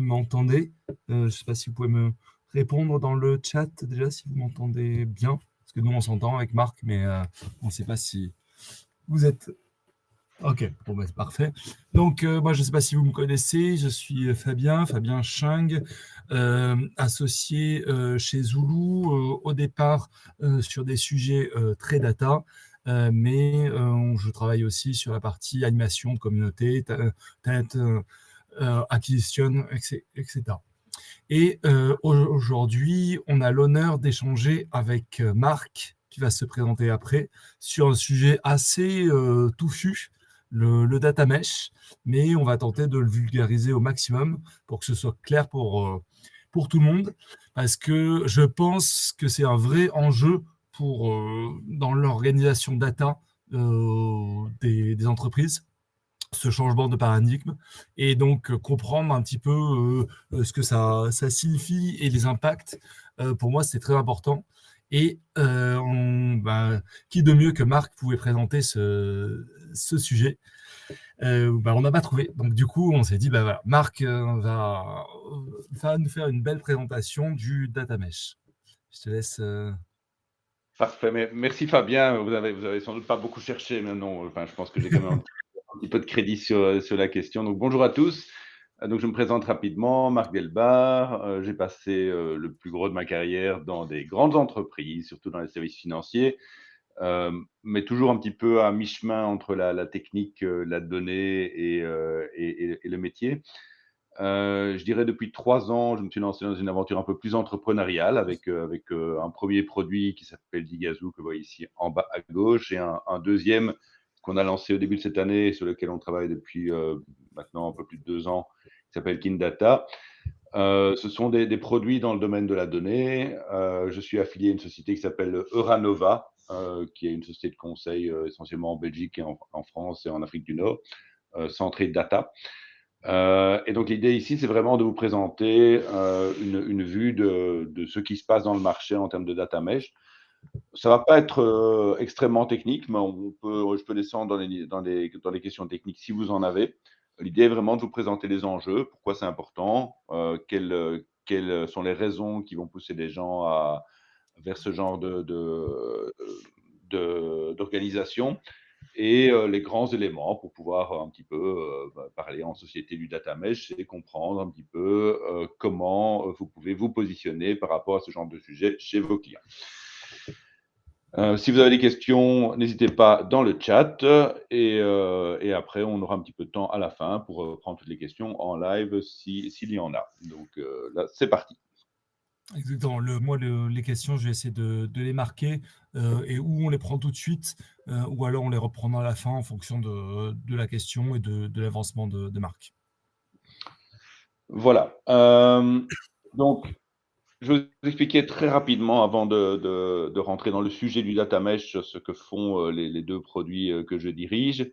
m'entendez. Je ne sais pas si vous pouvez me répondre dans le chat déjà, si vous m'entendez bien. Parce que nous, on s'entend avec Marc, mais on ne sait pas si vous êtes... Ok, bon, bah, c'est parfait. Donc, moi, je ne sais pas si vous me connaissez. Je suis Fabien Chung, associé chez Zulu, au départ sur des sujets très data. Mais je travaille aussi sur la partie animation de communauté, talent acquisition, etc. Et aujourd'hui, on a l'honneur d'échanger avec Marc, qui va se présenter après, sur un sujet assez touffu, le data mesh, mais on va tenter de le vulgariser au maximum pour que ce soit clair pour tout le monde, parce que je pense que c'est un vrai enjeu dans l'organisation data des entreprises, ce changement de paradigme, et donc comprendre un petit peu ce que ça signifie et les impacts. Pour moi, c'est très important. Et qui de mieux que Marc pouvait présenter ce sujet. On n'a pas trouvé. Donc du coup, on s'est dit, voilà, Marc va nous faire une belle présentation du data mesh. Je te laisse... Parfait, mais merci Fabien, vous avez sans doute pas beaucoup cherché, mais non, enfin, je pense que j'ai quand même un petit peu de crédit sur la question. Donc bonjour à tous. Donc je me présente rapidement, Marc Delbar. J'ai passé le plus gros de ma carrière dans des grandes entreprises, surtout dans les services financiers, mais toujours un petit peu à mi-chemin entre la technique, la donnée et le métier. Je dirais depuis 3 ans, je me suis lancé dans une aventure un peu plus entrepreneuriale avec un premier produit qui s'appelle Digazoo, que vous voyez ici en bas à gauche, et un deuxième qu'on a lancé au début de cette année, sur lequel on travaille depuis maintenant un peu plus de 2 ans, qui s'appelle Kindata. Ce sont des produits dans le domaine de la donnée. Je suis affilié à une société qui s'appelle Euranova, qui est une société de conseil essentiellement en Belgique et en France et en Afrique du Nord, centrée data. Et donc l'idée ici, c'est vraiment de vous présenter une vue de ce qui se passe dans le marché en termes de data mesh. Ça va pas être extrêmement technique, mais je peux descendre dans les questions techniques si vous en avez. L'idée est vraiment de vous présenter les enjeux, pourquoi c'est important, quelles sont les raisons qui vont pousser les gens vers ce genre d'organisation, et les grands éléments pour pouvoir un petit peu parler en société du data mesh et comprendre un petit peu comment vous pouvez vous positionner par rapport à ce genre de sujet chez vos clients. Si vous avez des questions, n'hésitez pas dans le chat, et après on aura un petit peu de temps à la fin pour prendre toutes les questions en live s'il y en a. Donc là, c'est parti. Exactement. Les questions, je vais essayer de les marquer, et où on les prend tout de suite, ou alors on les reprend à la fin en fonction de la question et de l'avancement de Marc. Voilà. Donc, je vais vous expliquer très rapidement, avant de rentrer dans le sujet du data mesh, ce que font les deux produits que je dirige.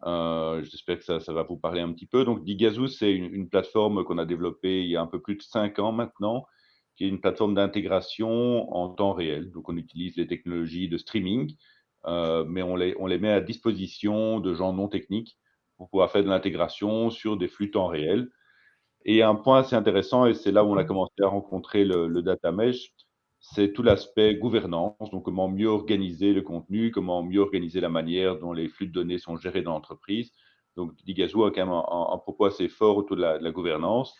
J'espère que ça va vous parler un petit peu. Donc, Digazoo, c'est une plateforme qu'on a développée il y a un peu plus de 5 ans maintenant, qui est une plateforme d'intégration en temps réel. Donc, on utilise les technologies de streaming, mais on les met à disposition de gens non techniques pour pouvoir faire de l'intégration sur des flux temps réel. Et un point assez intéressant, et c'est là où on a commencé à rencontrer le data mesh, c'est tout l'aspect gouvernance, donc comment mieux organiser le contenu, comment mieux organiser la manière dont les flux de données sont gérés dans l'entreprise. Donc, Digazoo a quand même un propos assez fort autour de la gouvernance.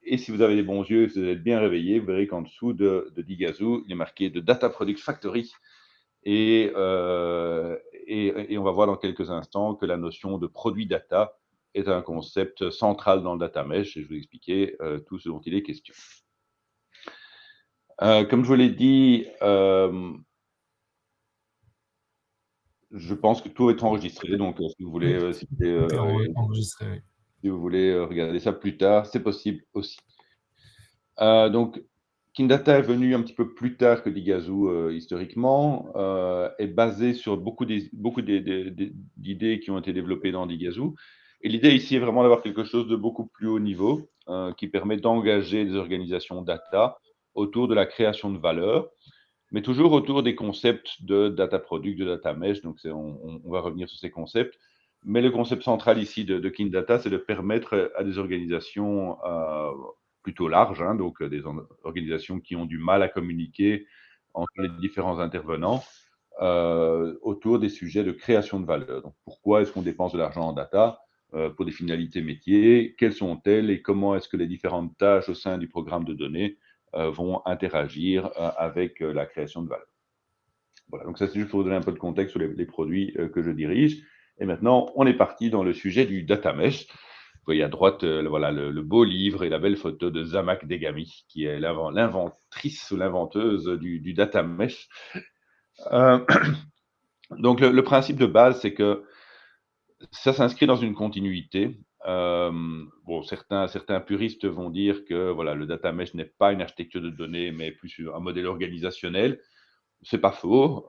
Et si vous avez des bons yeux, si vous êtes bien réveillé, vous verrez qu'en dessous de Digazoo, il est marqué de Data Product Factory. Et on va voir dans quelques instants que la notion de produit data est un concept central dans le data mesh, et je vais vous expliquer tout ce dont il est question. Comme je vous l'ai dit, je pense que tout est enregistré, donc si vous voulez, Enregistré. si vous voulez regarder ça plus tard, c'est possible aussi. Donc, Kindata est venu un petit peu plus tard que Digazoo historiquement, est basé sur beaucoup d'idées qui ont été développées dans Digazoo. Et l'idée ici est vraiment d'avoir quelque chose de beaucoup plus haut niveau, qui permet d'engager des organisations data autour de la création de valeur, mais toujours autour des concepts de data product, de data mesh. Donc on va revenir sur ces concepts. Mais le concept central ici de Kindata, c'est de permettre à des organisations plutôt large, hein, donc des organisations qui ont du mal à communiquer entre les différents intervenants autour des sujets de création de valeur. Donc, pourquoi est-ce qu'on dépense de l'argent en data pour des finalités métiers? Quelles sont-elles et comment est-ce que les différentes tâches au sein du programme de données vont interagir avec la création de valeur? Voilà, donc ça c'est juste pour vous donner un peu de contexte sur les produits que je dirige. Et maintenant, on est parti dans le sujet du data mesh. Vous voyez à droite, voilà, le beau livre et la belle photo de Zhamak Degami, qui est l'inventrice ou l'inventeuse du data mesh. Donc, le principe de base, c'est que ça s'inscrit dans une continuité. Bon, certains puristes vont dire que voilà, le data mesh n'est pas une architecture de données, mais plus un modèle organisationnel. C'est pas faux.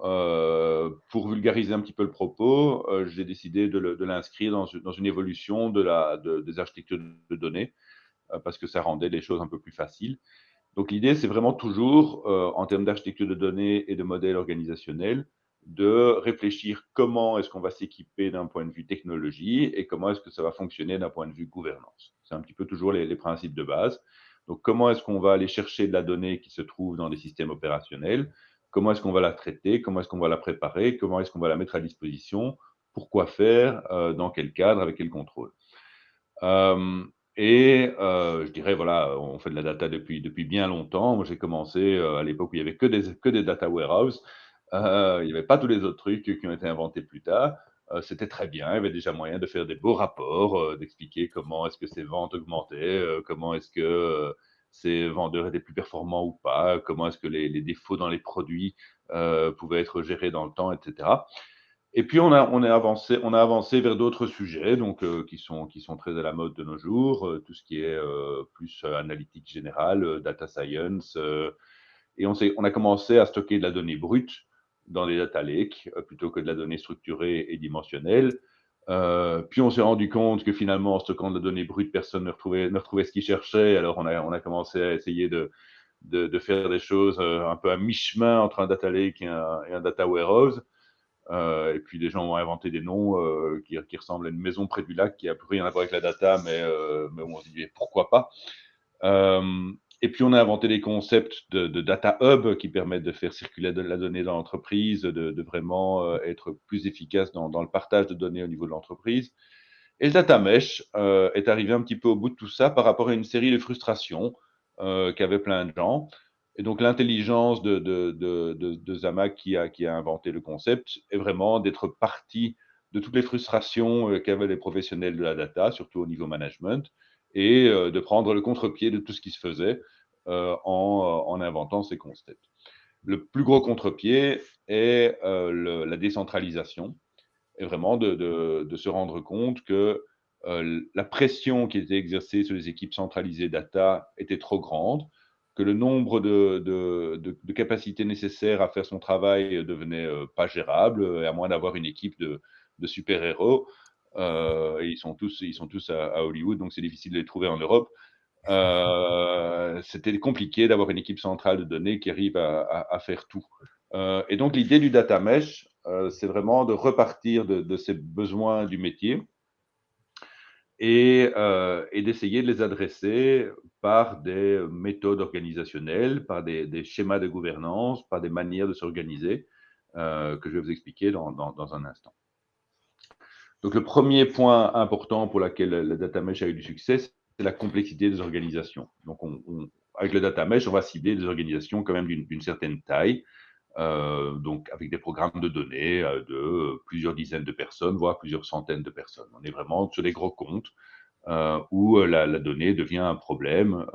Pour vulgariser un petit peu le propos, j'ai décidé de l'inscrire dans une évolution des architectures de données, parce que ça rendait les choses un peu plus faciles. Donc l'idée, c'est vraiment toujours, en termes d'architecture de données et de modèle organisationnel, de réfléchir comment est-ce qu'on va s'équiper d'un point de vue technologie et comment est-ce que ça va fonctionner d'un point de vue gouvernance. C'est un petit peu toujours les principes de base. Donc comment est-ce qu'on va aller chercher de la donnée qui se trouve dans des systèmes opérationnels? Comment est-ce qu'on va la traiter? Comment est-ce qu'on va la préparer? Comment est-ce qu'on va la mettre à disposition? Pourquoi faire? Dans quel cadre? Avec quel contrôle? Je dirais, voilà, on fait de la data depuis bien longtemps. Moi, j'ai commencé, à l'époque où il y avait que des data warehouse. Il y avait pas tous les autres trucs qui ont été inventés plus tard. C'était très bien, il y avait déjà moyen de faire des beaux rapports, d'expliquer comment est-ce que ces ventes augmentaient, comment est-ce que, ces vendeurs étaient plus performants ou pas, comment est-ce que les défauts dans les produits, pouvaient être gérés dans le temps, et cetera. Et puis on a avancé vers d'autres sujets, donc qui sont très à la mode de nos jours, tout ce qui est plus analytique générale, data science, et on a commencé à stocker de la donnée brute dans des data lakes plutôt que de la donnée structurée et dimensionnelle. Puis on s'est rendu compte que finalement, en stockant de la donnée brute, personne ne retrouvait ce qu'il cherchait. Alors on a commencé à essayer de faire des choses un peu à mi-chemin entre un data lake et un data warehouse. Et puis les gens ont inventé des noms qui ressemblent à une maison près du lac, qui a plus rien à voir avec la data, mais on se dit pourquoi pas. Et puis on a inventé des concepts de data hub qui permettent de faire circuler de la donnée dans l'entreprise, de vraiment être plus efficace dans le partage de données au niveau de l'entreprise. Et le data mesh est arrivé un petit peu au bout de tout ça par rapport à une série de frustrations qu'avaient plein de gens. Et donc l'intelligence de Zhamak qui a inventé le concept est vraiment d'être parti de toutes les frustrations qu'avaient les professionnels de la data, surtout au niveau management, et de prendre le contre-pied de tout ce qui se faisait en inventant ces concepts. Le plus gros contre-pied est la décentralisation, et vraiment de se rendre compte que la pression qui était exercée sur les équipes centralisées data était trop grande, que le nombre de capacités nécessaires à faire son travail devenait pas gérable, et à moins d'avoir une équipe de super-héros. Et ils sont tous à Hollywood, donc c'est difficile de les trouver en Europe. C'était compliqué d'avoir une équipe centrale de données qui arrive à faire tout. Et donc l'idée du data mesh, c'est vraiment de repartir de ces besoins du métier et d'essayer de les adresser par des méthodes organisationnelles, par des schémas de gouvernance, par des manières de s'organiser, que je vais vous expliquer dans un instant. Donc le premier point important pour lequel le data mesh a eu du succès, c'est la complexité des organisations. Donc avec le data mesh, on va cibler des organisations quand même d'une certaine taille, donc avec des programmes de données de plusieurs dizaines de personnes, voire plusieurs centaines de personnes. On est vraiment sur des gros comptes où la donnée devient un problème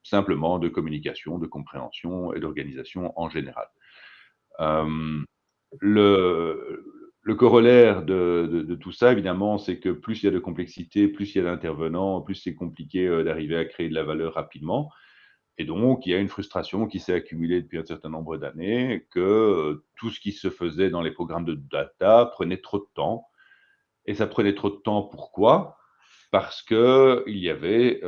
simplement de communication, de compréhension et d'organisation en général. Le corollaire de tout ça, évidemment, c'est que plus il y a de complexité, plus il y a d'intervenants, plus c'est compliqué d'arriver à créer de la valeur rapidement. Et donc, il y a une frustration qui s'est accumulée depuis un certain nombre d'années, que tout ce qui se faisait dans les programmes de data prenait trop de temps. Et ça prenait trop de temps, pourquoi? Parce qu'il y avait,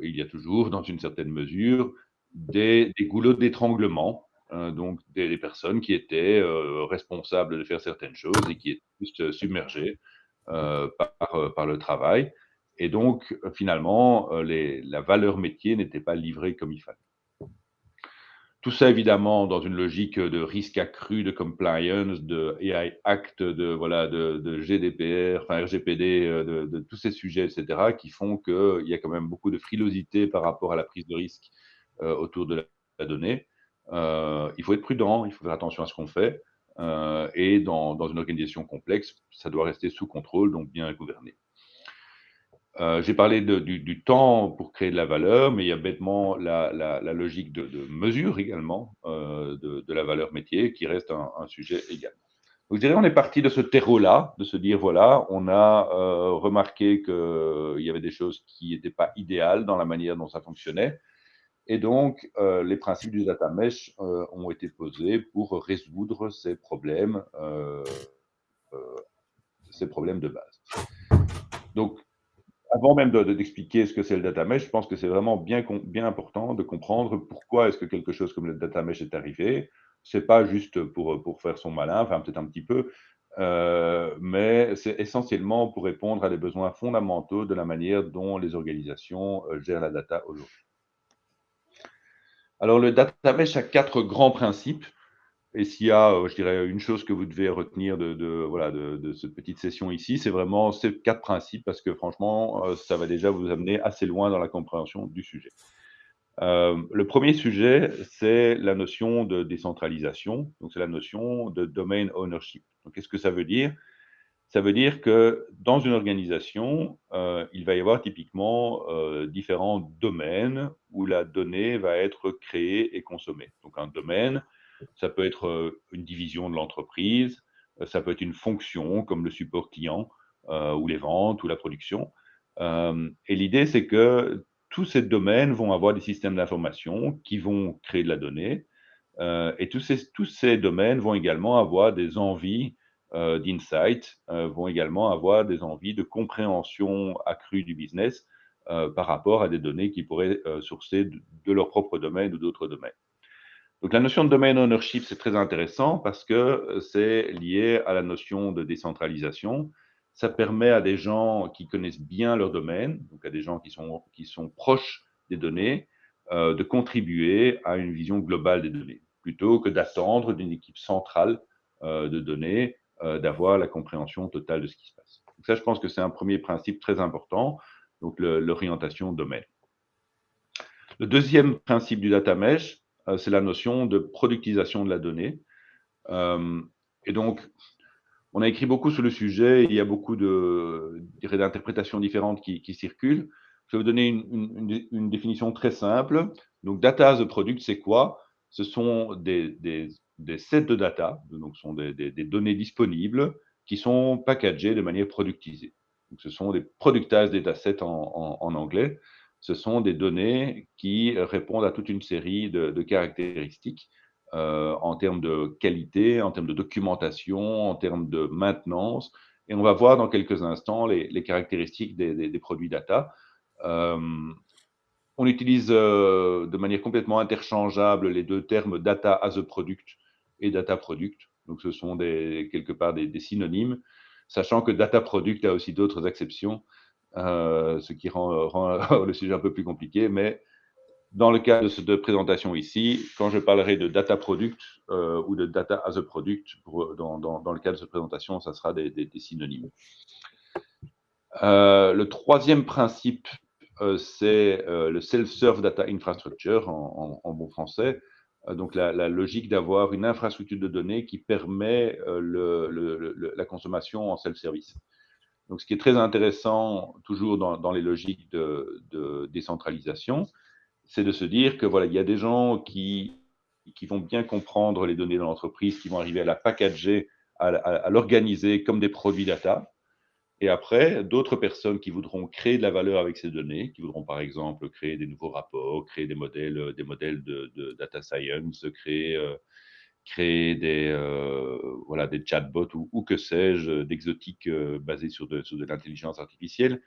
il y a toujours, dans une certaine mesure, des goulots d'étranglement, donc des personnes qui étaient responsables de faire certaines choses et qui étaient juste submergées par le travail. Et donc, finalement, la valeur métier n'était pas livrée comme il fallait. Tout ça, évidemment, dans une logique de risque accru, de compliance, de AI Act, de GDPR, enfin RGPD, de tous ces sujets, etc., qui font qu'il y a quand même beaucoup de frilosité par rapport à la prise de risque autour de la donnée. Il faut être prudent, il faut faire attention à ce qu'on fait. Et dans une organisation complexe, ça doit rester sous contrôle, donc bien gouverné. J'ai parlé du temps pour créer de la valeur, mais il y a bêtement la logique de mesure également de la valeur métier qui reste un sujet également. Donc, je dirais on est parti de ce terreau-là, de se dire voilà, on a remarqué qu'il y avait des choses qui n'étaient pas idéales dans la manière dont ça fonctionnait. Et donc, les principes du data mesh ont été posés pour résoudre ces problèmes de base. Donc, avant même d'expliquer ce que c'est le data mesh, je pense que c'est vraiment bien important de comprendre pourquoi est-ce que quelque chose comme le data mesh est arrivé. C'est pas juste pour faire son malin, enfin peut-être un petit peu, mais c'est essentiellement pour répondre à des besoins fondamentaux de la manière dont les organisations gèrent la data aujourd'hui. Alors le data mesh a 4 grands principes. Et s'il y a, je dirais, une chose que vous devez retenir de cette petite session ici, c'est vraiment ces 4 principes parce que franchement, ça va déjà vous amener assez loin dans la compréhension du sujet. Le premier sujet, c'est la notion de décentralisation, donc c'est la notion de domain ownership. Donc qu'est-ce que ça veut dire? Ça veut dire que dans une organisation, il va y avoir typiquement différents domaines où la donnée va être créée et consommée. Donc un domaine, ça peut être une division de l'entreprise, ça peut être une fonction comme le support client ou les ventes ou la production. Et l'idée, c'est que tous ces domaines vont avoir des systèmes d'information qui vont créer de la donnée. Et tous ces domaines vont également avoir des envies d'insight, vont également avoir des envies de compréhension accrue du business par rapport à des données qui pourraient sourcer de leur propre domaine ou d'autres domaines. Donc la notion de domain ownership, c'est très intéressant parce que c'est lié à la notion de décentralisation. Ça permet à des gens qui connaissent bien leur domaine, donc à des gens qui sont proches des données, de contribuer à une vision globale des données, plutôt que d'attendre d'une équipe centrale de données, d'avoir la compréhension totale de ce qui se passe. Donc ça, je pense que c'est un premier principe très important, donc l'orientation domaine. Le deuxième principe du data mesh, c'est la notion de productisation de la donnée. Et donc, on a écrit beaucoup sur le sujet, il y a beaucoup d'interprétations différentes qui circulent. Je vais vous donner une définition très simple. Donc, data as a product, c'est quoi? Ce sont des sets de data, donc ce sont des données disponibles qui sont packagées de manière productisée. Donc, ce sont des productized datasets en anglais. Ce sont des données qui répondent à toute une série de caractéristiques en termes de qualité, en termes de documentation, en termes de maintenance. Et on va voir dans quelques instants les caractéristiques des produits data. On utilise de manière complètement interchangeable les deux termes data as a product et data product. Donc, ce sont quelque part des synonymes, sachant que data product a aussi d'autres exceptions, ce qui rend le sujet un peu plus compliqué. Mais dans le cas de cette présentation ici, quand je parlerai de data product ou de data as a product, dans le cas de cette présentation, ça sera des synonymes. Le troisième principe, c'est le self-serve data infrastructure en bon français. Donc la logique d'avoir une infrastructure de données qui permet la consommation en self-service. Donc ce qui est très intéressant, toujours dans les logiques de décentralisation, c'est de se dire que voilà, il y a des gens qui vont bien comprendre les données de l'entreprise, qui vont arriver à la packager, à l'organiser comme des produits data. Et après, d'autres personnes qui voudront créer de la valeur avec ces données, qui voudront par exemple créer des nouveaux rapports, créer des modèles de data science, créer des chatbots ou que sais-je, d'exotiques basés sur de l'intelligence artificielle,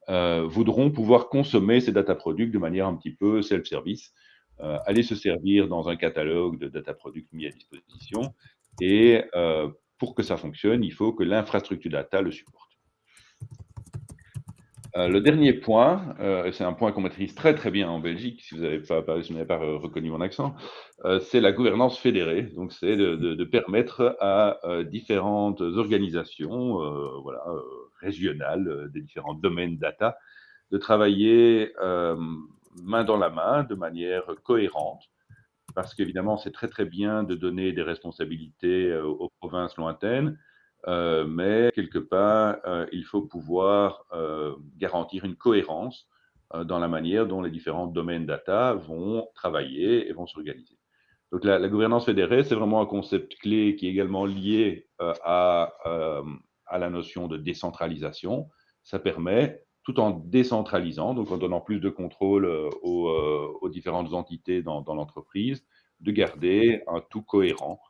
voudront pouvoir consommer ces data products de manière un petit peu self-service, aller se servir dans un catalogue de data products mis à disposition. Et pour que ça fonctionne, il faut que l'infrastructure data le supporte. Le dernier point, et c'est un point qu'on maîtrise très, très bien en Belgique, si vous n'avez pas reconnu mon accent, c'est la gouvernance fédérée. Donc c'est de permettre à, différentes organisations, voilà, régionales, des différents domaines data, de travailler, main dans la main, de manière cohérente. Parce qu'évidemment, c'est très, très bien de donner des responsabilités, aux provinces lointaines, mais quelque part, il faut pouvoir, garantir une cohérence, dans la manière dont les différents domaines data vont travailler et vont s'organiser. Donc la gouvernance fédérée, c'est vraiment un concept clé qui est également lié, à la notion de décentralisation. Ça permet, tout en décentralisant, donc en donnant plus de contrôle, aux différentes entités dans l'entreprise, de garder un tout cohérent,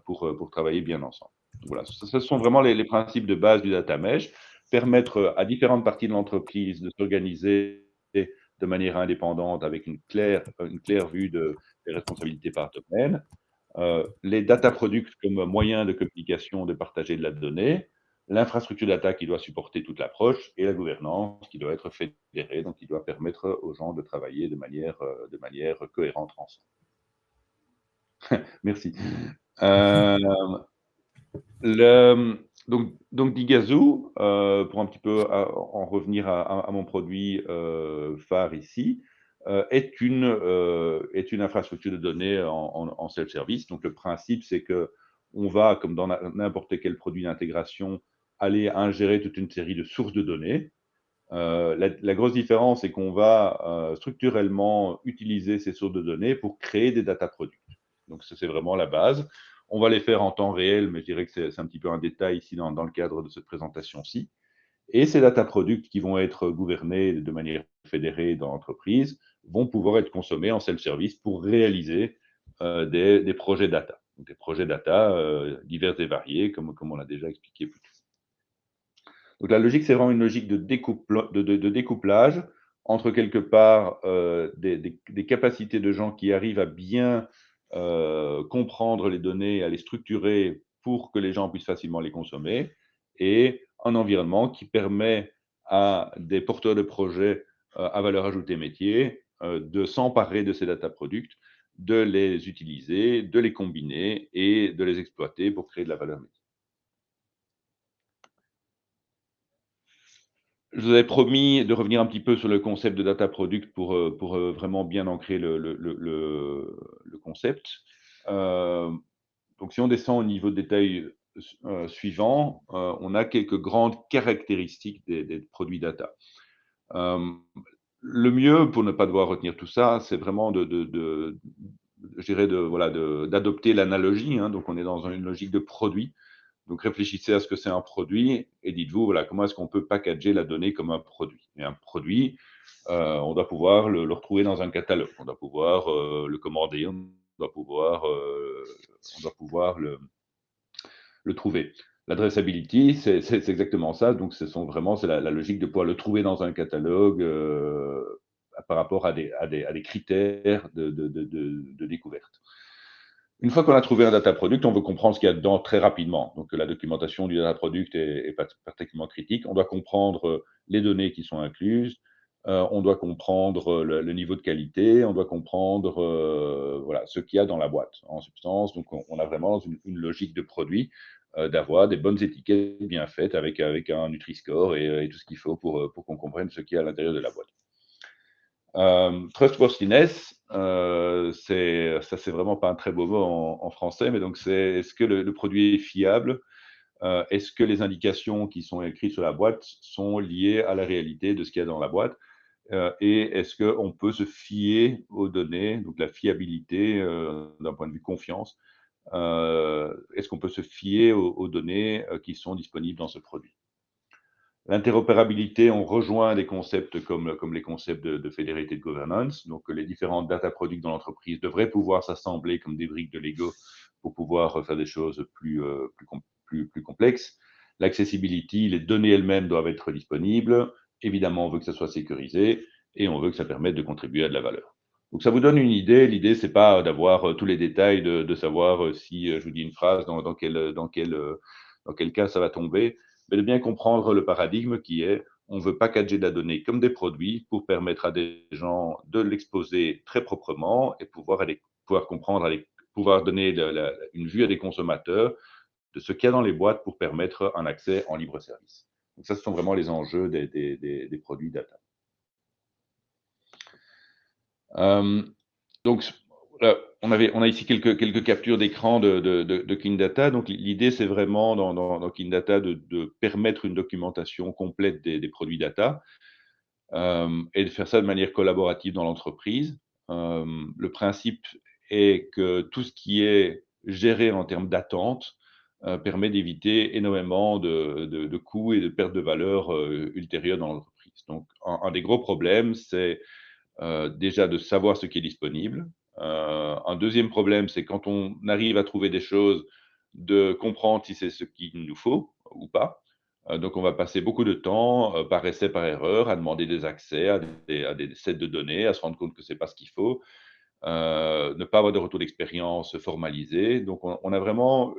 pour travailler bien ensemble. Donc voilà, ce sont vraiment les principes de base du data mesh, permettre, à différentes parties de l'entreprise de s'organiser de manière indépendante avec une claire vue des responsabilités par domaine, les data products comme moyen de communication, de partager de la donnée, l'infrastructure data qui doit supporter toute l'approche et la gouvernance qui doit être fédérée, donc qui doit permettre aux gens de travailler de manière cohérente ensemble. Merci. Donc Digazoo, pour un petit peu en revenir à mon produit phare ici, est une infrastructure de données en self-service. Donc le principe, c'est que on va, comme dans n'importe quel produit d'intégration, aller ingérer toute une série de sources de données. La grosse différence, c'est qu'on va structurellement utiliser ces sources de données pour créer des data products. Donc ça, c'est vraiment la base. On va les faire en temps réel, mais je dirais que c'est un petit peu un détail ici dans le cadre de cette présentation-ci. Et ces data products qui vont être gouvernés de manière fédérée dans l'entreprise vont pouvoir être consommés en self-service pour réaliser des projets data. Donc des projets data divers et variés, comme on l'a déjà expliqué plus tôt. Donc la logique, c'est vraiment une logique de découplage entre quelque part des capacités de gens qui arrivent à bien comprendre les données, à les structurer pour que les gens puissent facilement les consommer, et un environnement qui permet à des porteurs de projets à valeur ajoutée métier de s'emparer de ces data products, de les utiliser, de les combiner et de les exploiter pour créer de la valeur métier. Je vous avais promis de revenir un petit peu sur le concept de data product pour vraiment bien ancrer le concept. Donc si on descend au niveau de détail suivant, on a quelques grandes caractéristiques des produits data. Le mieux, pour ne pas devoir retenir tout ça, c'est vraiment je dirais voilà, d'adopter l'analogie, hein. Donc on est dans une logique de produit. Donc réfléchissez à ce que c'est un produit et dites-vous, voilà, comment est-ce qu'on peut packager la donnée comme un produit. Et un produit, on doit pouvoir le retrouver dans un catalogue, on doit pouvoir le commander, on doit pouvoir le trouver. L'adressability, c'est exactement ça. Donc c'est la logique de pouvoir le trouver dans un catalogue par rapport à des critères de découverte. Une fois qu'on a trouvé un data product, on veut comprendre ce qu'il y a dedans très rapidement. Donc la documentation du data product est particulièrement critique. On doit comprendre les données qui sont incluses, on doit comprendre le niveau de qualité, on doit comprendre voilà, ce qu'il y a dans la boîte en substance. Donc on a vraiment une logique de produit, d'avoir des bonnes étiquettes bien faites avec un Nutri-Score et tout ce qu'il faut pour qu'on comprenne ce qu'il y a à l'intérieur de la boîte. Trustworthiness, c'est vraiment pas un très beau mot en français, mais donc c'est est-ce que le produit est fiable? Est-ce que les indications qui sont écrites sur la boîte sont liées à la réalité de ce qu'il y a dans la boîte? Et est-ce qu'on peut se fier aux données, donc la fiabilité d'un point de vue confiance, est-ce qu'on peut se fier aux données qui sont disponibles dans ce produit? L'interopérabilité, on rejoint des concepts comme les concepts de fédéralité de governance. Donc, les différents data products dans l'entreprise devraient pouvoir s'assembler comme des briques de Lego pour pouvoir faire des choses plus complexes. L'accessibility, les données elles-mêmes doivent être disponibles. Évidemment, on veut que ça soit sécurisé et on veut que ça permette de contribuer à de la valeur. Donc, ça vous donne une idée. L'idée, c'est pas d'avoir tous les détails, de savoir si je vous dis une phrase, dans quel cas ça va tomber, mais de bien comprendre le paradigme qui est On veut packager de la donnée comme des produits pour permettre à des gens de l'exposer très proprement et pouvoir comprendre, pouvoir donner une vue à des consommateurs de ce qu'il y a dans les boîtes pour permettre un accès en libre service. Donc ça, ce sont vraiment les enjeux des produits data. Donc, on a ici quelques captures d'écran de Kindata. Donc, l'idée, c'est vraiment dans Kindata de permettre une documentation complète des produits data et de faire ça de manière collaborative dans l'entreprise. Le principe est que tout ce qui est géré en termes d'attente permet d'éviter énormément de coûts et de pertes de valeur ultérieures dans l'entreprise. Donc, un des gros problèmes, c'est déjà de savoir ce qui est disponible. Un deuxième problème, c'est quand on arrive à trouver des choses, de comprendre si c'est ce qu'il nous faut ou pas. Donc on va passer beaucoup de temps, par essai, par erreur, à demander des accès à des sets de données, à se rendre compte que c'est pas ce qu'il faut, ne pas avoir de retour d'expérience formalisé. Donc on a vraiment,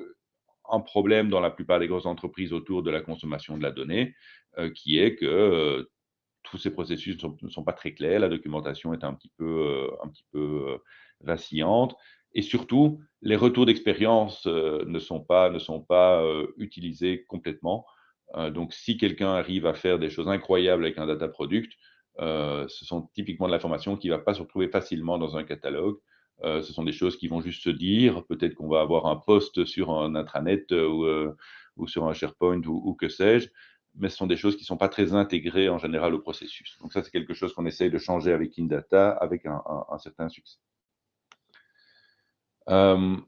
un problème dans la plupart des grosses entreprises autour de la consommation de la donnée, qui est que, tous ces processus ne sont pas très clairs, la documentation est un petit peu vacillante et surtout, les retours d'expérience, ne sont pas utilisés complètement. Donc si quelqu'un arrive à faire des choses incroyables avec un data product, ce sont typiquement de l'information qui ne va pas se retrouver facilement dans un catalogue. Ce sont des choses qui vont juste se dire, peut-être qu'on va avoir un post sur un intranet, ou sur un SharePoint ou que sais-je, mais ce sont des choses qui ne sont pas très intégrées en général au processus. Donc ça, c'est quelque chose qu'on essaye de changer avec Indata avec un certain succès. Je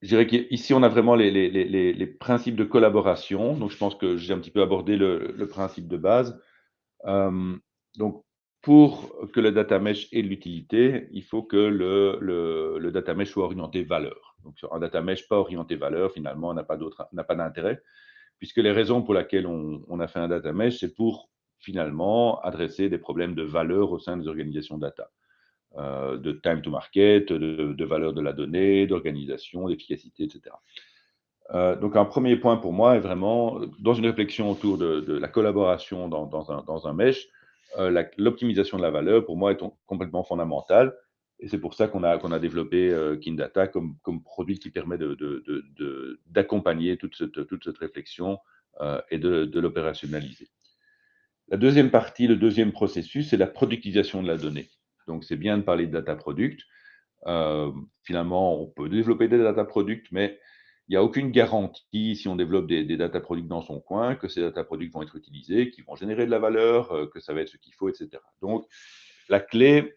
dirais qu'ici, on a vraiment les principes de collaboration. Donc je pense que j'ai un petit peu abordé le principe de base. Donc pour que le data mesh ait de l'utilité, il faut que le data mesh soit orienté valeur. Donc sur un data mesh pas orienté valeur, finalement, n'a pas d'intérêt, puisque les raisons pour lesquelles on a fait un data mesh, c'est pour finalement adresser des problèmes de valeur au sein des organisations data, de time to market, de valeur de la donnée, d'organisation, d'efficacité, etc. Donc un premier point pour moi est vraiment, dans une réflexion autour de la collaboration dans un mesh, l'optimisation de la valeur, pour moi, est complètement fondamentale. Et c'est pour ça qu'on a développé Kindata comme produit qui permet d'accompagner toute cette réflexion et de l'opérationnaliser. La deuxième partie, le deuxième processus, c'est la productisation de la donnée. Donc, c'est bien de parler de data product. Finalement, on peut développer des data products, mais il n'y a aucune garantie, si on développe des data products dans son coin, que ces data products vont être utilisés, qu'ils vont générer de la valeur, que ça va être ce qu'il faut, etc. Donc, la clé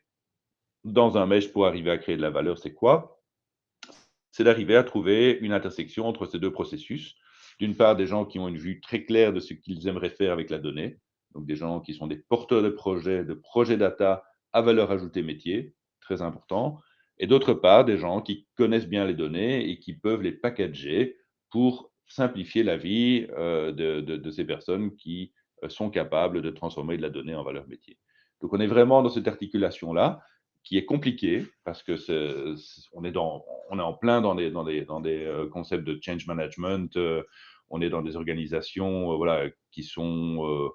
dans un mesh pour arriver à créer de la valeur, c'est quoi? C'est d'arriver à trouver une intersection entre ces deux processus. D'une part, des gens qui ont une vue très claire de ce qu'ils aimeraient faire avec la donnée, donc des gens qui sont des porteurs de projets data à valeur ajoutée métier, très important. Et d'autre part, des gens qui connaissent bien les données et qui peuvent les packager pour simplifier la vie de ces personnes qui sont capables de transformer de la donnée en valeur métier. Donc on est vraiment dans cette articulation-là qui est compliquée parce que on est en plein dans des concepts de change management. On est dans des organisations voilà, qui sont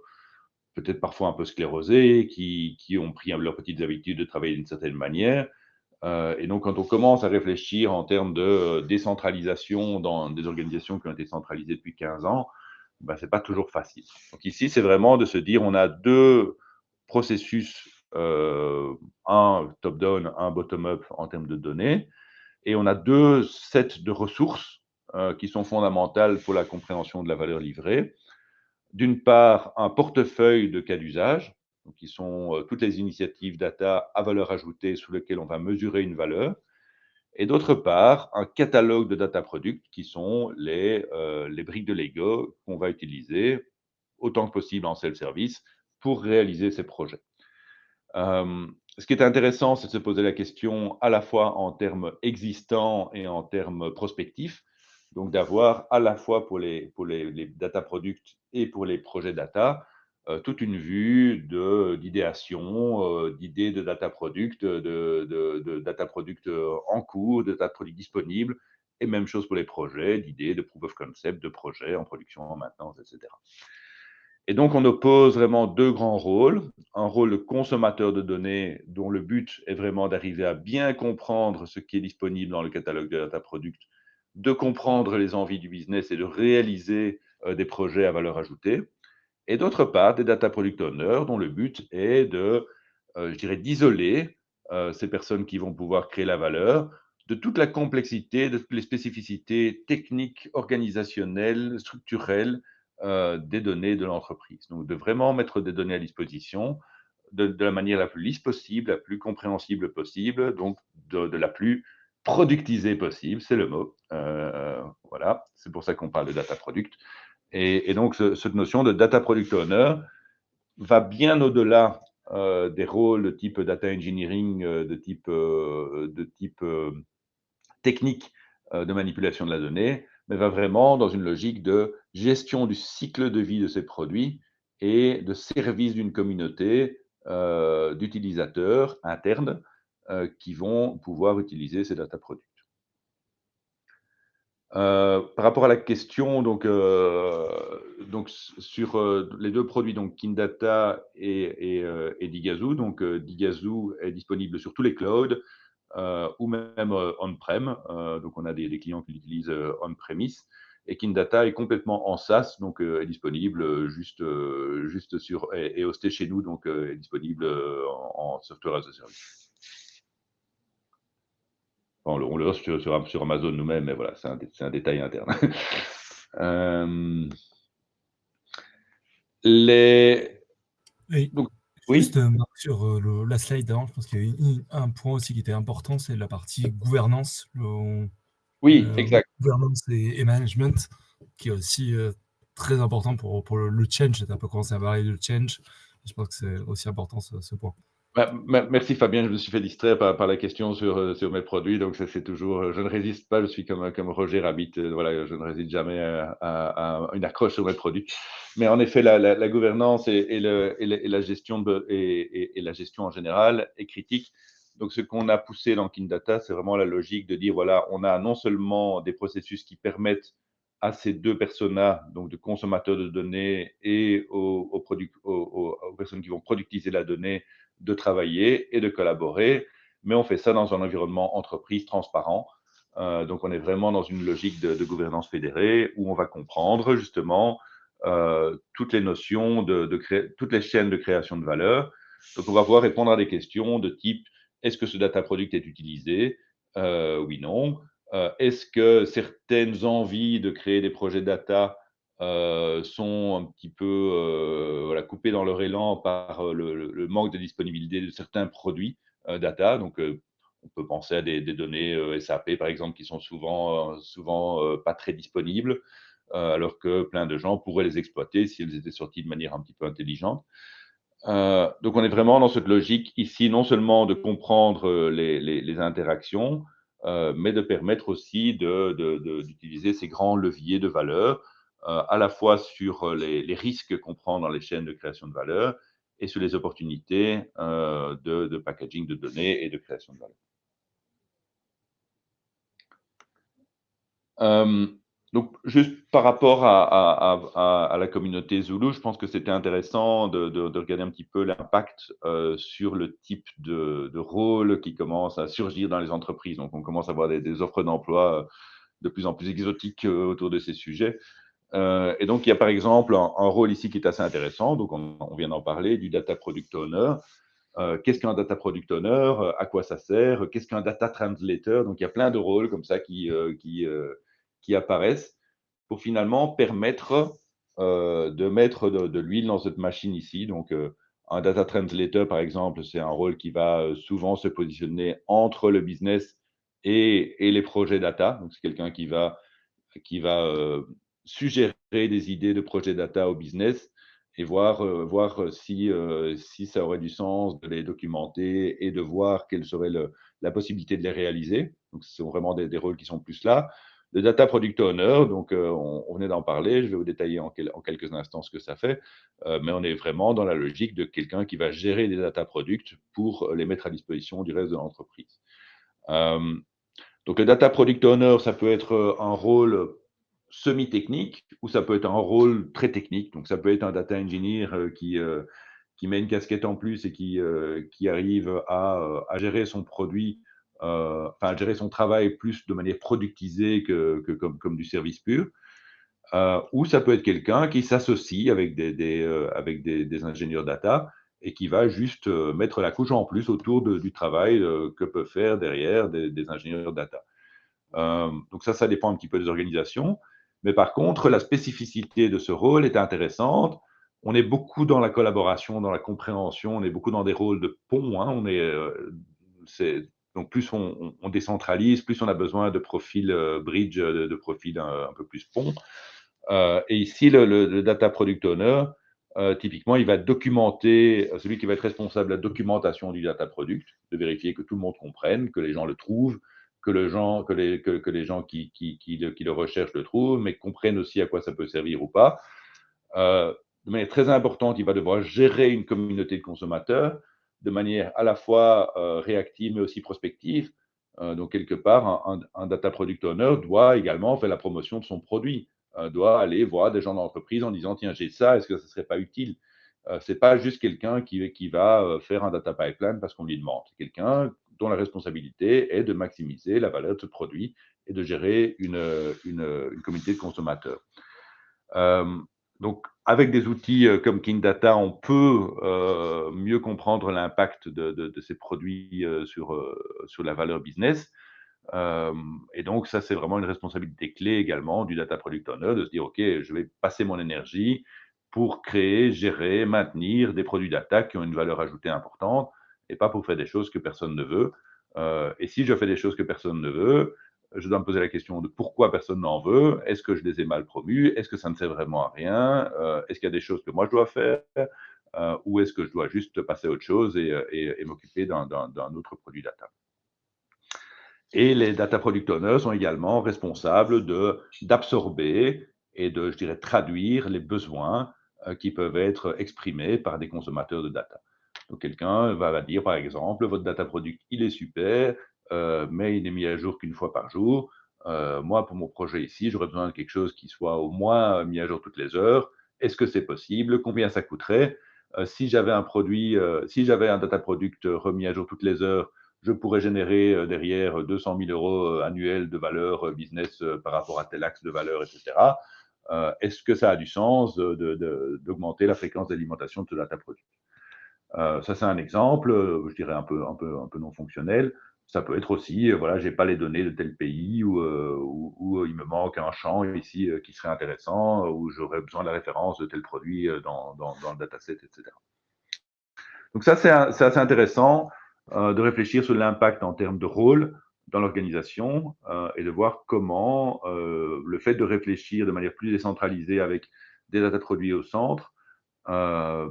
peut-être parfois un peu sclérosées, qui ont pris leurs petites habitudes de travailler d'une certaine manière. Et donc, quand on commence à réfléchir en termes de décentralisation dans des organisations qui ont été centralisées depuis 15 ans, ben, ce n'est pas toujours facile. Donc ici, c'est vraiment de se dire, on a deux processus, un top-down, un bottom-up en termes de données, et on a deux sets de ressources qui sont fondamentales pour la compréhension de la valeur livrée. D'une part, un portefeuille de cas d'usage, qui sont toutes les initiatives data à valeur ajoutée sous lesquelles on va mesurer une valeur. Et d'autre part, un catalogue de data products qui sont les briques de Lego qu'on va utiliser autant que possible en self-service pour réaliser ces projets. Ce qui est intéressant, c'est de se poser la question à la fois en termes existants et en termes prospectifs. Donc, d'avoir à la fois pour les data products et pour les projets data, toute une vue d'idéation, d'idées de data product, de data product en cours, de data product disponibles, et même chose pour les projets, d'idées, de proof of concept, de projets en production, en maintenance, etc. Et donc, on oppose vraiment deux grands rôles. Un rôle de consommateur de données dont le but est vraiment d'arriver à bien comprendre ce qui est disponible dans le catalogue de data product, de comprendre les envies du business et de réaliser des projets à valeur ajoutée. Et d'autre part, des data product owners dont le but est de, je dirais, d'isoler ces personnes qui vont pouvoir créer la valeur de toute la complexité, de toutes les spécificités techniques, organisationnelles, structurelles des données de l'entreprise. Donc, de vraiment mettre des données à disposition de la manière la plus lisse possible, la plus compréhensible possible, donc de la plus productisée possible, c'est le mot. Voilà, c'est pour ça qu'on parle de data product. Et donc, cette notion de data product owner va bien au-delà des rôles de type data engineering, de type technique de manipulation de la donnée, mais va vraiment dans une logique de gestion du cycle de vie de ces produits et de service d'une communauté d'utilisateurs internes qui vont pouvoir utiliser ces data products. Par rapport à la question, donc sur les deux produits, donc Kindata et Digazoo. Donc, Digazoo est disponible sur tous les clouds ou même on-prem. Donc, on a des clients qui l'utilisent on-premise. Et Kindata est complètement en SaaS, donc est disponible juste sur et hosté chez nous, donc est disponible en software as a service. On le hoste sur Amazon nous-mêmes, mais voilà, c'est un détail interne. Oui. Donc, Juste oui, Marc, sur la slide d'avant, je pense qu'il y a un point aussi qui était important, c'est la partie gouvernance, oui, exact. gouvernance et management, qui est aussi très important pour le change. C'est un peu commencé à parler de change. Je pense que c'est aussi important ce point. Merci Fabien, je me suis fait distraire par la question sur mes produits, donc ça c'est toujours, je ne résiste pas, je suis comme Roger Rabbit, voilà, je ne résiste jamais à une accroche sur mes produits. Mais en effet, la gouvernance et la gestion et la gestion en général est critique. Donc ce qu'on a poussé dans Kindata, c'est vraiment la logique de dire, voilà, on a non seulement des processus qui permettent à ces deux personas, donc de consommateurs de données et aux personnes qui vont productiser la donnée, de travailler et de collaborer, mais on fait ça dans un environnement entreprise transparent. Donc, on est vraiment dans une logique de gouvernance fédérée où on va comprendre justement toutes les notions toutes les chaînes de création de valeur. Donc, on va pouvoir répondre à des questions de type est-ce que ce data product est utilisé? Oui, non. Est-ce que certaines envies de créer des projets data sont un petit peu voilà, coupés dans leur élan par le manque de disponibilité de certains produits data. Donc, on peut penser à des données SAP, par exemple, qui sont souvent pas très disponibles, alors que plein de gens pourraient les exploiter si elles étaient sorties de manière un petit peu intelligente. Donc, on est vraiment dans cette logique ici, non seulement de comprendre les interactions, mais de permettre aussi d'utiliser ces grands leviers de valeur, à la fois sur les risques qu'on prend dans les chaînes de création de valeur et sur les opportunités de packaging de données et de création de valeur. Donc, juste par rapport à la communauté Zulu, je pense que c'était intéressant de regarder un petit peu l'impact sur le type de rôle qui commence à surgir dans les entreprises. Donc, on commence à avoir des offres d'emploi de plus en plus exotiques autour de ces sujets. Et donc, il y a par exemple un rôle ici qui est assez intéressant. Donc, on vient d'en parler, du data product owner. Qu'est-ce qu'un data product owner? À quoi ça sert? Qu'est-ce qu'un data translator? Donc, il y a plein de rôles comme ça qui apparaissent pour finalement permettre de mettre de l'huile dans cette machine ici. Donc, un data translator, par exemple, c'est un rôle qui va souvent se positionner entre le business et les projets data. Donc, c'est quelqu'un qui va suggérer des idées de projets data au business et voir si ça aurait du sens de les documenter et de voir quelle serait la possibilité de les réaliser. Donc, ce sont vraiment des rôles qui sont plus là. Le data product owner, donc on venait d'en parler, je vais vous détailler en quelques instants ce que ça fait, mais on est vraiment dans la logique de quelqu'un qui va gérer des data products pour les mettre à disposition du reste de l'entreprise. Donc, le data product owner, ça peut être un rôle semi-technique ou ça peut être un rôle très technique. Donc, ça peut être un data engineer qui met une casquette en plus et qui arrive à gérer son produit, enfin, à gérer son travail plus de manière productisée que comme du service pur. Ou ça peut être quelqu'un qui s'associe avec avec des ingénieurs data et qui va juste mettre la couche en plus autour du travail que peuvent faire derrière des ingénieurs data. Donc ça dépend un petit peu des organisations. Mais par contre, la spécificité de ce rôle est intéressante. On est beaucoup dans la collaboration, dans la compréhension, on est beaucoup dans des rôles de pont. Hein. Donc plus on décentralise, plus on a besoin de profils bridge, de profils un peu plus pont. Et ici, le data product owner, typiquement, il va documenter, celui qui va être responsable de la documentation du data product, de vérifier que tout le monde comprenne, que les gens le trouvent, que les gens qui le recherchent le trouvent, mais comprennent aussi à quoi ça peut servir ou pas. De manière très importante, il va devoir gérer une communauté de consommateurs de manière à la fois réactive, mais aussi prospective. Donc, quelque part, un data product owner doit également faire la promotion de son produit, doit aller voir des gens dans l'entreprise en disant, tiens, j'ai ça, est-ce que ça ne serait pas utile? Ce n'est pas juste quelqu'un qui va faire un data pipeline parce qu'on lui demande. C'est quelqu'un dont la responsabilité est de maximiser la valeur de ce produit et de gérer une communauté de consommateurs. Donc, avec des outils comme Kingdata, on peut mieux comprendre l'impact de ces produits sur la valeur business. Et donc, ça, c'est vraiment une responsabilité clé également du data product owner de se dire, OK, je vais passer mon énergie pour créer, gérer, maintenir des produits data qui ont une valeur ajoutée importante et pas pour faire des choses que personne ne veut. Et si je fais des choses que personne ne veut, je dois me poser la question de pourquoi personne n'en veut. Est-ce que je les ai mal promus? Est-ce que ça ne sert vraiment à rien? Est-ce qu'il y a des choses que moi je dois faire? Ou est-ce que je dois juste passer à autre chose et m'occuper d'un autre produit data? Et les data product owners sont également responsables d'absorber et de, je dirais, traduire les besoins qui peuvent être exprimés par des consommateurs de data. Donc, quelqu'un va dire, par exemple, votre data product, il est super, mais il n'est mis à jour qu'une fois par jour. Moi, pour mon projet ici, j'aurais besoin de quelque chose qui soit au moins mis à jour toutes les heures. Est-ce que c'est possible? Combien ça coûterait? Si j'avais si j'avais un data product remis à jour toutes les heures, je pourrais générer derrière 200 000 euros annuels de valeur business par rapport à tel axe de valeur, etc. Est-ce que ça a du sens d'augmenter la fréquence d'alimentation de ce data product? Ça, c'est un exemple, je dirais un peu non fonctionnel. Ça peut être aussi, voilà, j'ai pas les données de tel pays où il me manque un champ ici qui serait intéressant, où j'aurais besoin de la référence de tel produit dans le dataset, etc. Donc ça, c'est assez intéressant de réfléchir sur l'impact en termes de rôle dans l'organisation et de voir comment le fait de réfléchir de manière plus décentralisée avec des data produits au centre a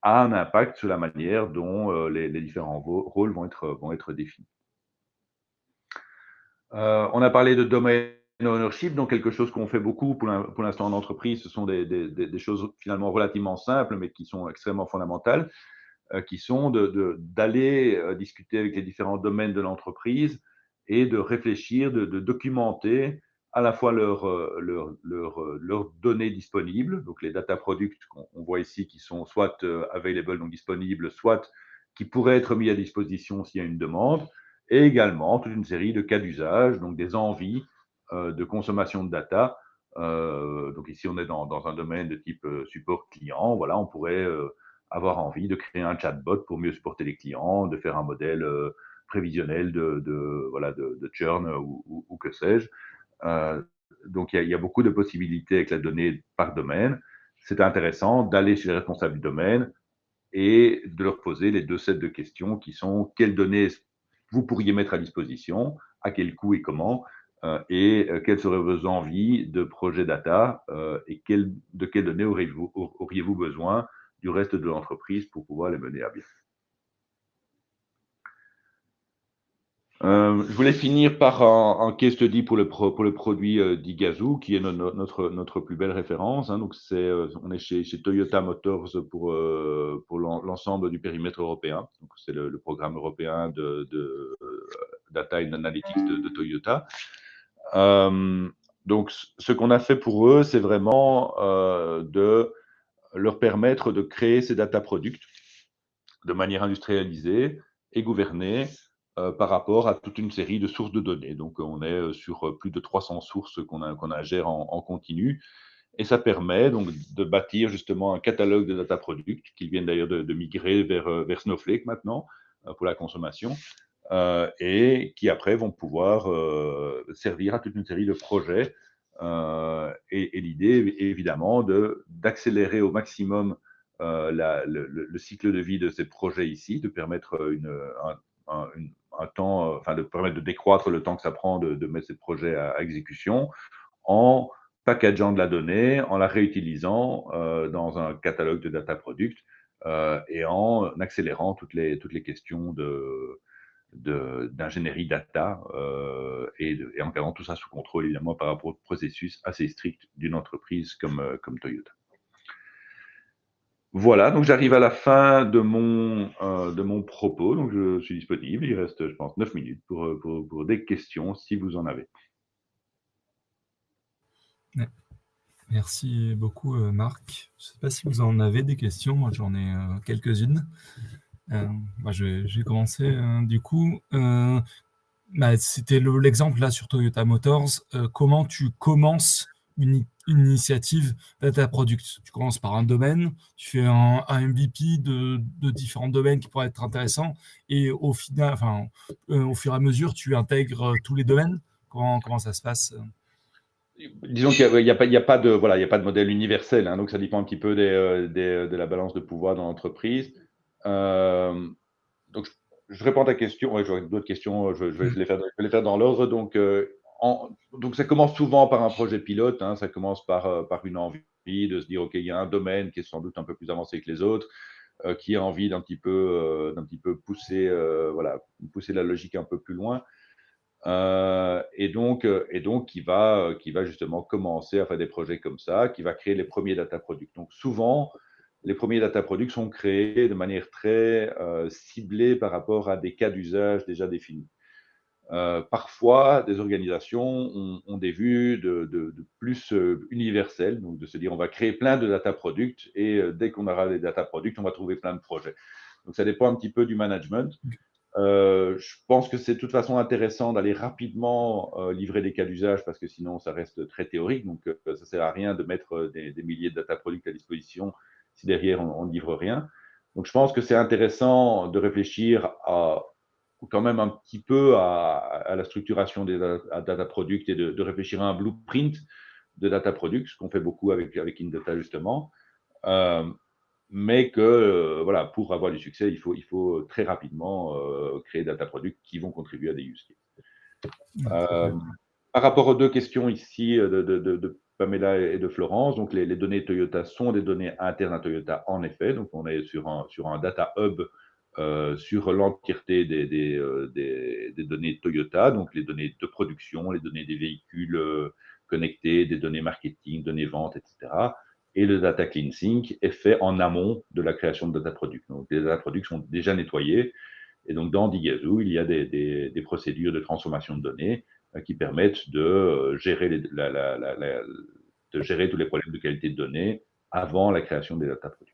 un impact sur la manière dont les différents rôles vont être définis. On a parlé de domain ownership, donc quelque chose qu'on fait beaucoup pour l'instant en entreprise. Ce sont des choses finalement relativement simples, mais qui sont extrêmement fondamentales, qui sont d'aller discuter avec les différents domaines de l'entreprise et de réfléchir, de documenter à la fois leurs données disponibles, donc les data products qu'on voit ici qui sont soit available, donc disponibles, soit qui pourraient être mis à disposition s'il y a une demande, et également toute une série de cas d'usage, donc des envies de consommation de data. Donc ici, on est dans un domaine de type support client. Voilà, on pourrait avoir envie de créer un chatbot pour mieux supporter les clients, de faire un modèle prévisionnel de churn ou que sais-je. Donc, il y a beaucoup de possibilités avec la donnée par domaine. C'est intéressant d'aller chez les responsables du domaine et de leur poser les deux sets de questions qui sont quelles données vous pourriez mettre à disposition, à quel coût et comment, et quelles seraient vos envies de projet data et de quelles données auriez-vous besoin du reste de l'entreprise pour pouvoir les mener à bien. Je voulais finir par un case study pour le produit d'Igazoo, qui est notre plus belle référence. Hein. Donc on est chez Toyota Motors pour l'ensemble du périmètre européen. Donc c'est le programme européen de Data and Analytics de Toyota. Donc, ce qu'on a fait pour eux, c'est vraiment de leur permettre de créer ces data products de manière industrialisée et gouvernée par rapport à toute une série de sources de données. Donc, on est sur plus de 300 sources qu'on gère en continu. Et ça permet donc de bâtir justement un catalogue de data products qui viennent d'ailleurs de migrer vers Snowflake maintenant pour la consommation et qui après vont pouvoir servir à toute une série de projets. Et l'idée, évidemment, d'accélérer au maximum le cycle de vie de ces projets ici, de permettre un temps, enfin de permettre de décroître le temps que ça prend de mettre ces projets à exécution en packageant de la donnée, en la réutilisant dans un catalogue de data products et en accélérant toutes les questions d'ingénierie data et en gardant tout ça sous contrôle, évidemment, par rapport au processus assez strict d'une entreprise comme Toyota. Voilà, donc j'arrive à la fin de mon propos, donc je suis disponible. Il reste, je pense, 9 minutes pour des questions, si vous en avez. Merci beaucoup, Marc. Je ne sais pas si vous en avez des questions. Moi, j'en ai quelques-unes. Je vais commencer. Du coup, c'était l'exemple là sur Toyota Motors. Comment tu commences une initiative data product? Tu commences par un domaine, tu fais un MVP de différents domaines qui pourraient être intéressants, et au final, au fur et à mesure, tu intègres tous les domaines. Comment ça se passe? Disons qu'il n'y a pas de, voilà, il y a pas de modèle universel, hein, donc ça dépend un petit peu de la balance de pouvoir dans l'entreprise. Donc, je réponds à ta question. Ouais, j'aurais d'autres questions. Je vais les faire dans l'ordre. Donc, ça commence souvent par un projet pilote. Hein, ça commence par une envie de se dire, OK, il y a un domaine qui est sans doute un peu plus avancé que les autres, qui a envie d'un petit peu pousser, voilà, pousser la logique un peu plus loin. Et donc qui va justement commencer à faire des projets comme ça, qui va créer les premiers data products. Donc souvent, les premiers data products sont créés de manière très ciblée par rapport à des cas d'usage déjà définis. Parfois, des organisations ont des vues de plus universelles, donc de se dire on va créer plein de data products et dès qu'on aura des data products, on va trouver plein de projets. Donc ça dépend un petit peu du management. Je pense que c'est de toute façon intéressant d'aller rapidement livrer des cas d'usage parce que sinon ça reste très théorique. Donc ça ne sert à rien de mettre des milliers de data products à disposition si derrière on ne livre rien. Donc je pense que c'est intéressant de réfléchir quand même un petit peu à la structuration des data products et de réfléchir à un blueprint de data products, ce qu'on fait beaucoup avec Indata justement. Mais que voilà, pour avoir du succès, il faut très rapidement créer des data products qui vont contribuer à des use cases. Par rapport aux deux questions ici de Pamela et de Florence, donc les données Toyota sont des données internes à Toyota en effet, donc on est sur un data hub sur l'entièreté des données Toyota, donc les données de production, les données des véhicules connectés, des données marketing, données ventes, etc. Et le data cleansing est fait en amont de la création de data products. Donc les data products sont déjà nettoyés. Et donc dans Digazu, il y a des procédures de transformation de données qui permettent de gérer, de gérer tous les problèmes de qualité de données avant la création des data products.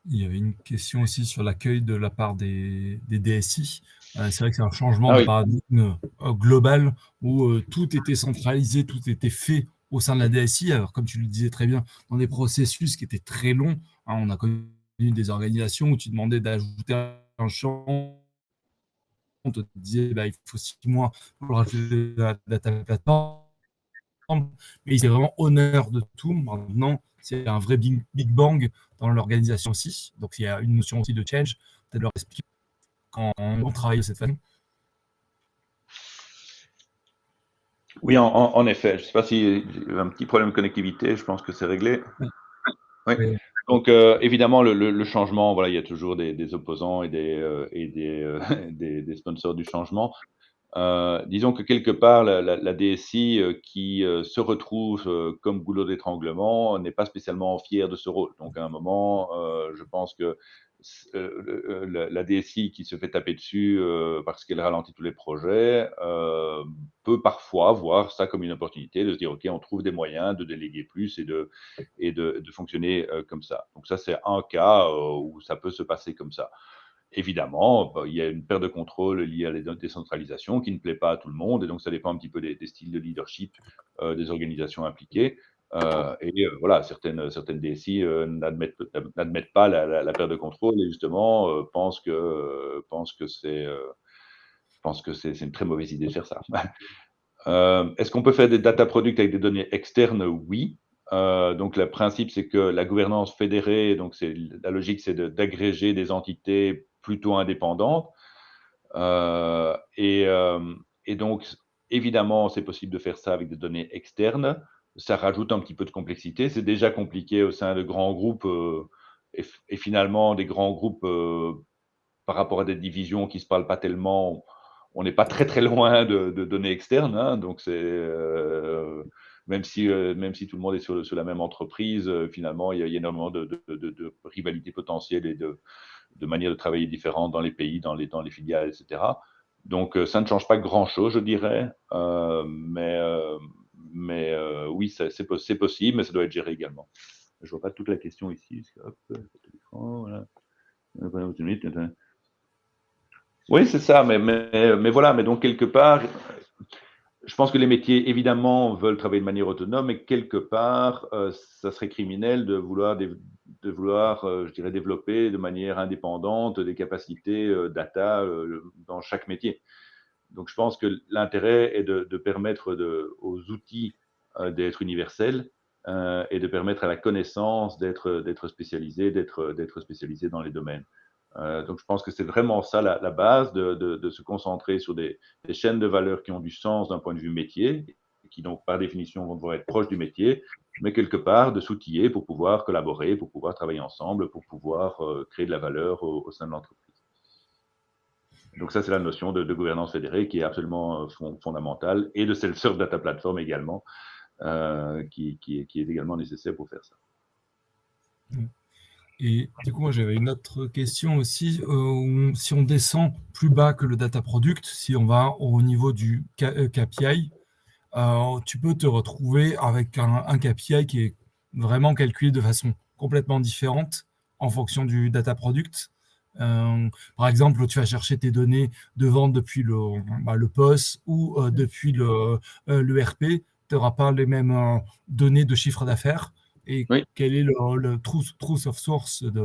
Il y avait une question aussi sur l'accueil de la part des DSI. C'est vrai que c'est un changement de paradigme global où tout était centralisé, tout était fait au sein de la DSI. Alors, comme tu le disais très bien, dans des processus qui étaient très longs, hein, on a connu des organisations où tu demandais d'ajouter un champ, on te disait il faut 6 mois pour rajouter la data plateforme. Mais c'est vraiment honneur de tout. Maintenant, c'est un vrai big bang dans l'organisation aussi. Donc, il y a une notion aussi de change. Peut-être leur expliquer quand on travaille de cette façon. Oui, en effet. Je ne sais pas si j'ai un petit problème de connectivité. Je pense que c'est réglé. Oui. Oui. Donc, évidemment, le changement, voilà, il y a toujours des opposants et des sponsors du changement. Disons que quelque part, la DSI qui se retrouve comme goulot d'étranglement n'est pas spécialement fière de ce rôle. Donc, à un moment, je pense que la DSI qui se fait taper dessus parce qu'elle ralentit tous les projets peut parfois voir ça comme une opportunité de se dire, OK, on trouve des moyens de déléguer plus et de fonctionner comme ça. Donc ça, c'est un cas où ça peut se passer comme ça. Évidemment, bah, il y a une perte de contrôle liée à la décentralisation qui ne plaît pas à tout le monde, et donc ça dépend un petit peu des styles de leadership des organisations impliquées. Voilà, certaines DSI n'admettent pas la perte de contrôle et justement pensent que c'est une très mauvaise idée de faire ça. Est-ce qu'on peut faire des data products avec des données externes? Oui. Donc le principe, c'est que la gouvernance fédérée, donc la logique, c'est d'agréger des entités plutôt indépendantes. Et donc, évidemment, c'est possible de faire ça avec des données externes. Ça rajoute un petit peu de complexité. C'est déjà compliqué au sein de grands groupes et finalement, des grands groupes par rapport à des divisions qui ne se parlent pas tellement, on n'est pas très très loin de données externes. Hein, donc, même si tout le monde est sur la même entreprise, finalement, il y a énormément de rivalités potentielles et de manières de travailler différentes dans les pays, dans les filiales, etc. Donc, ça ne change pas grand-chose, je dirais. Oui, c'est possible, mais ça doit être géré également. Je ne vois pas toute la question ici. Hop, voilà. Oui, c'est ça, mais voilà, mais donc quelque part, je pense que les métiers, évidemment, veulent travailler de manière autonome, mais quelque part, ça serait criminel de vouloir, je dirais, développer de manière indépendante des capacités data dans chaque métier. Donc, je pense que l'intérêt est de permettre aux outils d'être universels et de permettre à la connaissance d'être spécialisée dans les domaines. Donc, je pense que c'est vraiment ça la base, de se concentrer sur des chaînes de valeur qui ont du sens d'un point de vue métier, qui donc par définition vont devoir être proches du métier, mais quelque part de s'outiller pour pouvoir collaborer, pour pouvoir travailler ensemble, pour pouvoir créer de la valeur au sein de l'entreprise. Donc ça, c'est la notion de gouvernance fédérée qui est absolument fondamentale, et de self-serve data platform également, qui est également nécessaire pour faire ça. Et du coup, moi, j'avais une autre question aussi. Si on descend plus bas que le data product, si on va au niveau du KPI, tu peux te retrouver avec un KPI qui est vraiment calculé de façon complètement différente en fonction du data product. Par exemple, tu vas chercher tes données de vente depuis le POS ou depuis le RP. Tu n'auras pas les mêmes données de chiffre d'affaires. Et oui. quel est le truth of source de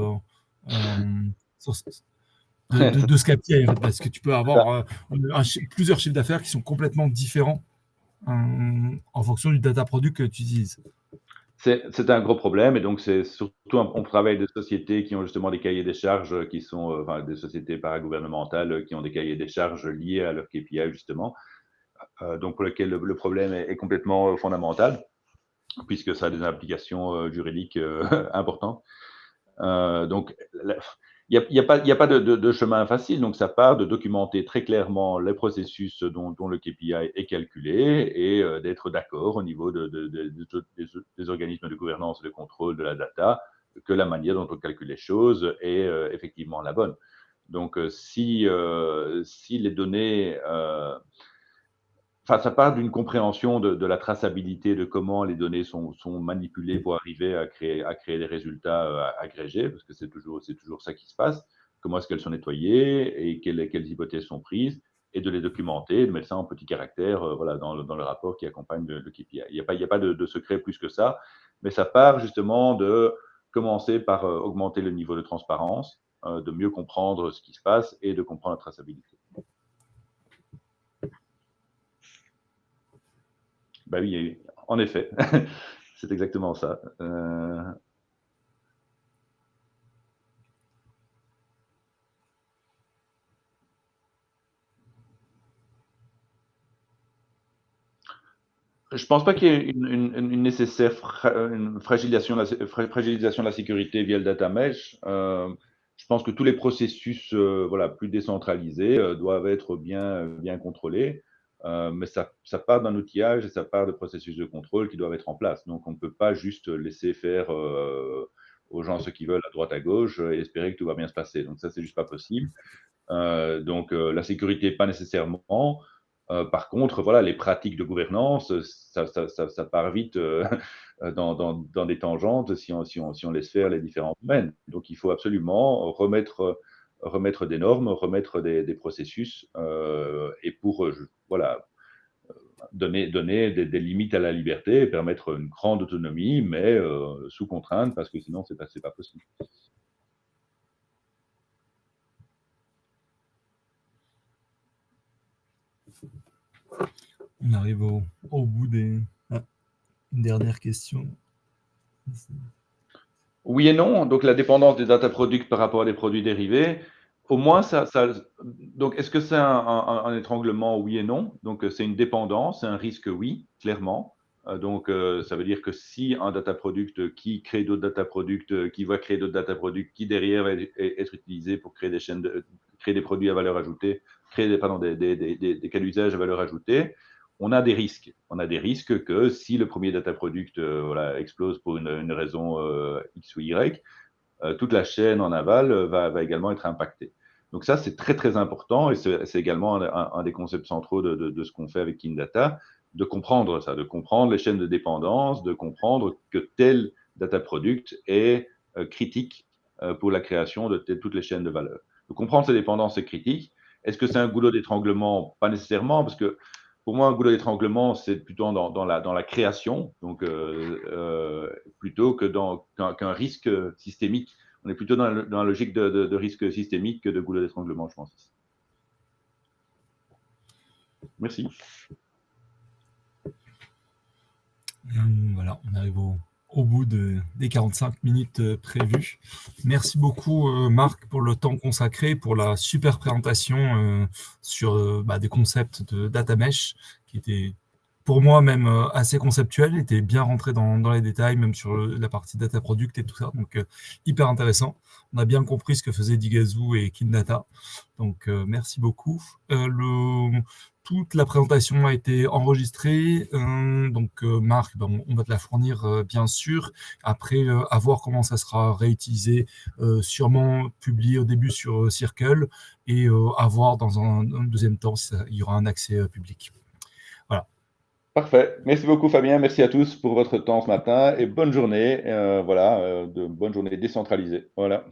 ce KPI, en fait, parce que tu peux avoir plusieurs chiffres d'affaires qui sont complètement différents en fonction du data product que tu utilises. C'est un gros problème, et donc c'est surtout on travaille avec des sociétés qui ont justement des cahiers des charges qui sont, enfin des sociétés paragouvernementales qui ont des cahiers des charges liés à leur KPI justement, donc pour lequel le problème est complètement fondamental, puisque ça a des implications juridiques importantes. Donc, il n'y a pas de chemin facile. Donc, ça part de documenter très clairement les processus dont le KPI est calculé et d'être d'accord au niveau des organismes de gouvernance et de contrôle de la data que la manière dont on calcule les choses est effectivement la bonne. Donc, si les données ça part d'une compréhension de la traçabilité, de comment les données sont manipulées pour arriver à créer des résultats agrégés, parce que c'est toujours ça qui se passe. Comment est-ce qu'elles sont nettoyées et quelles hypothèses sont prises, et de les documenter, de mettre ça en petits caractères voilà, dans le rapport qui accompagne le KPI. Il n'y a pas de secret plus que ça, mais ça part justement de commencer par augmenter le niveau de transparence, de mieux comprendre ce qui se passe et de comprendre la traçabilité. Bah oui, en effet, c'est exactement ça. Je pense pas qu'il y ait une nécessaire une fragilisation de la sécurité via le data mesh. Je pense que tous les processus voilà, plus décentralisés doivent être bien contrôlés. Mais ça part d'un outillage et ça part de processus de contrôle qui doivent être en place. Donc, on ne peut pas juste laisser faire aux gens ceux qui veulent à droite à gauche et espérer que tout va bien se passer. Donc ça, c'est juste pas possible. Donc la sécurité, pas nécessairement. Par contre, voilà, les pratiques de gouvernance, ça part vite dans des tangentes si on laisse faire les différents domaines. Donc il faut absolument remettre des normes, remettre des processus, et pour voilà, donner des limites à la liberté et permettre une grande autonomie, mais sous contrainte, parce que sinon, c'est pas possible. On arrive au bout des... Ah, une dernière question. Oui et non. Donc, la dépendance des data products par rapport à des produits dérivés, au moins, donc, est-ce que c'est un étranglement? Oui et non. Donc, c'est une dépendance, c'est un risque, oui, clairement. Donc, ça veut dire que si un data product qui crée d'autres data products, qui va créer d'autres data products, qui derrière va être utilisé pour créer des chaînes, créer des produits à valeur ajoutée, créer des cas d'usage à valeur ajoutée, on a des risques. On a des risques que si le premier data product voilà, explose pour une raison X ou Y, toute la chaîne en aval va également être impactée. Donc ça, c'est très, très important et c'est également un des concepts centraux de ce qu'on fait avec Kindata, de comprendre ça, de comprendre les chaînes de dépendance, de comprendre que tel data product est critique pour la création de toutes les chaînes de valeur. De comprendre ces dépendances est critique. Est-ce que c'est un goulot d'étranglement? Pas nécessairement, parce que pour moi, un goulot d'étranglement, c'est plutôt dans la création, donc plutôt qu'un risque systémique. On est plutôt dans la logique de risque systémique que de goulot d'étranglement, je pense. Merci. Voilà, on arrive au bout des 45 minutes prévues. Merci beaucoup, Marc, pour le temps consacré, pour la super présentation sur des concepts de data mesh qui étaient pour moi même assez conceptuels, était bien rentré dans les détails, même sur la partie data product et tout ça. Donc, hyper intéressant. On a bien compris ce que faisaient Digazu et Kindata. Donc, merci beaucoup. Toute la présentation a été enregistrée. Donc, Marc, on va te la fournir, bien sûr. Après, à voir comment ça sera réutilisé, sûrement publié au début sur Circle et à voir dans un deuxième temps s'il y aura un accès public. Voilà. Parfait. Merci beaucoup, Fabien. Merci à tous pour votre temps ce matin et bonne journée. Voilà, bonne journée décentralisée. Voilà.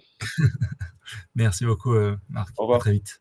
Merci beaucoup, Marc. Au À revoir. très vite.